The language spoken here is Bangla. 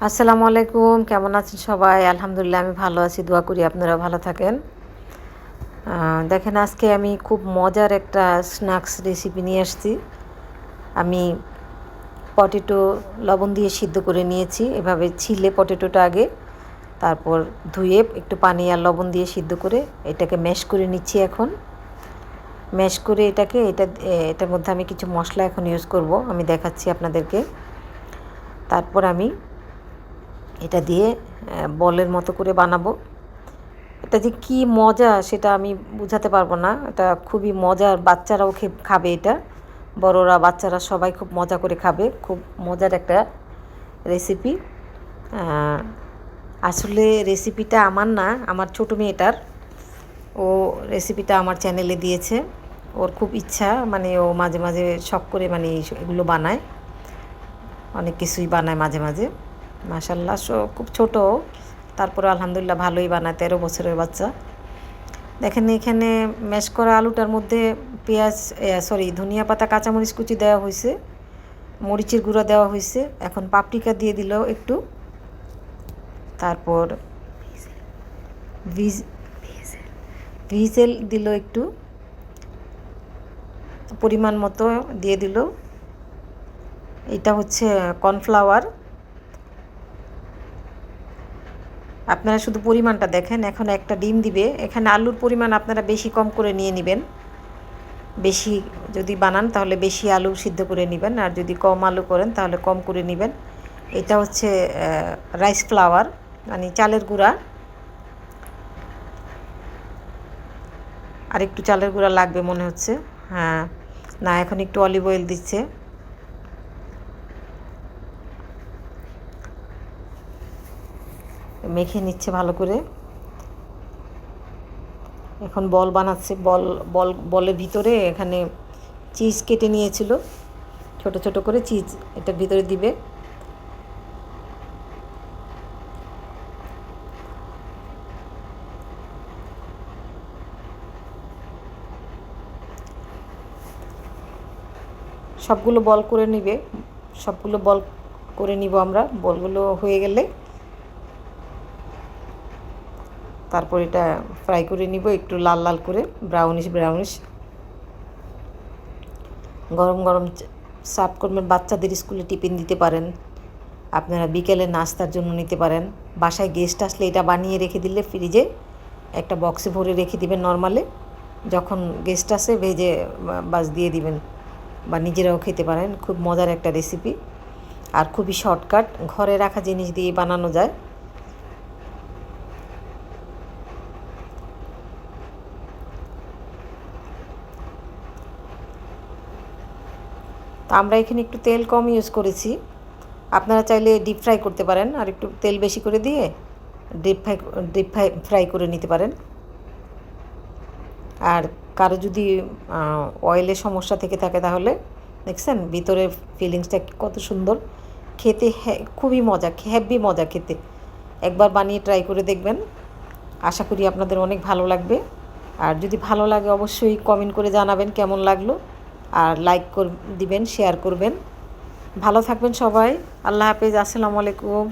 আসসালামু আলাইকুম, কেমন আছেন সবাই? আলহামদুলিল্লাহ আমি ভালো আছি, দোয়া করি আপনারা ভালো থাকেন। দেখেন আজকে আমি খুব মজার একটা স্ন্যাক্স রেসিপি নিয়ে আসছি। আমি পটেটো লবণ দিয়ে সিদ্ধ করে নিয়েছি, এভাবে ছিলে পটেটোটা আগে, তারপর ধুয়ে একটু পানি আর লবণ দিয়ে সিদ্ধ করে এটাকে ম্যাশ করে নিচ্ছি। এখন ম্যাশ করে এটার মধ্যে আমি কিছু মশলা এখন ইউজ করব, আমি দেখাচ্ছি আপনাদেরকে। তারপর আমি এটা দিয়ে বলের মতো করে বানাবো। এটা যে কী মজা সেটা আমি বুঝাতে পারবো না, এটা খুবই মজার। বাচ্চারাও খাবে এটা, বড়রা বাচ্চারা সবাই খুব মজা করে খাবে। খুব মজার একটা রেসিপি। আসলে রেসিপিটা আমার না, আমার ছোটো মেয়েটার। ও রেসিপিটা আমার চ্যানেলে দিয়েছে। ওর খুব ইচ্ছা, মানে ও মাঝে মাঝে শখ করে মানে এগুলো বানায়, অনেক কিছুই বানায় মাঝে মাঝে। মাশাল্লাহ খুব ছোটো, তারপরে আলহামদুলিল্লাহ ভালোই বানায়, 13 বছরের বাচ্চা। দেখেন এখানে ম্যাশ করা আলুটার মধ্যে পেঁয়াজ ধনিয়া পাতা, কাঁচামরিচ কুচি দেওয়া হয়েছে, মরিচের গুঁড়া দেওয়া হয়েছে। এখন পাপরিকা দিয়ে দিল একটু, তারপর ভিজেল দিল একটু, পরিমাণ মতো দিয়ে দিল। এটা হচ্ছে কর্নফ্লাওয়ার। আপনারা শুধু পরিমাণটা দেখেন। এখন একটা ডিম দিবে। এখানে আলুর পরিমাণ আপনারা বেশি কম করে নিয়ে নেবেন। বেশি যদি বানান তাহলে বেশি আলু সিদ্ধ করে নেবেন, আর যদি কম আলু করেন তাহলে কম করে নেবেন। এটা হচ্ছে রাইস ফ্লাওয়ার, মানে চালের গুঁড়া। আর একটু চালের গুঁড়া লাগবে মনে হচ্ছে। হ্যাঁ, না, এখন একটু অলিভ অয়েল দিচ্ছে। মেখে নিচ্ছে ভালো করে। এখন বল বানাচ্ছে। বলের ভিতরে এখানে চিজ কেটে নিয়েছিল, ছোট ছোট করে চিজ এটার ভিতরে দিবে। সবগুলো বল করে নিবে, সবগুলো বল করে নিব আমরা। বলগুলো হয়ে গেলে তারপর এটা ফ্রাই করে নিব একটু লাল লাল করে, ব্রাউনিশ। গরম গরম সার্ভ করবেন। বাচ্চাদের স্কুলে টিফিন দিতে পারেন, আপনারা বিকেলে নাস্তার জন্য নিতে পারেন। বাসায় গেস্ট আসলে এটা বানিয়ে রেখে দিলে ফ্রিজে একটা বক্সে ভরে রেখে দিবেন নর্মালে। যখন গেস্ট আসে ভেজে বাস দিয়ে দিবেন, বা নিজেরাও খেতে পারেন। খুব মজার একটা রেসিপি, আর খুবই শর্টকাট, ঘরে রাখা জিনিস দিয়ে বানানো যায়। তো আমরা এখানে একটু তেল কম ইউজ করেছি। আপনারা চাইলে ডিপ ফ্রাই করতে পারেন, আর একটু তেল বেশি করে দিয়ে ডিপ ফ্রাই করে নিতে পারেন। আর কারো যদি অয়েলের সমস্যা থেকে থাকে তাহলে দেখছেন ভিতরের ফিলিংসটা কত সুন্দর খেতে। খুবই মজা, হেভি মজা খেতে। একবার বানিয়ে ট্রাই করে দেখবেন, আশা করি আপনাদের অনেক ভালো লাগবে। আর যদি ভালো লাগে অবশ্যই কমেন্ট করে জানাবেন কেমন লাগলো, আর লাইক দিবেন, শেয়ার করবেন। ভালো থাকবেন সবাই। আল্লাহ হাফেজ, আসসালামু আলাইকুম।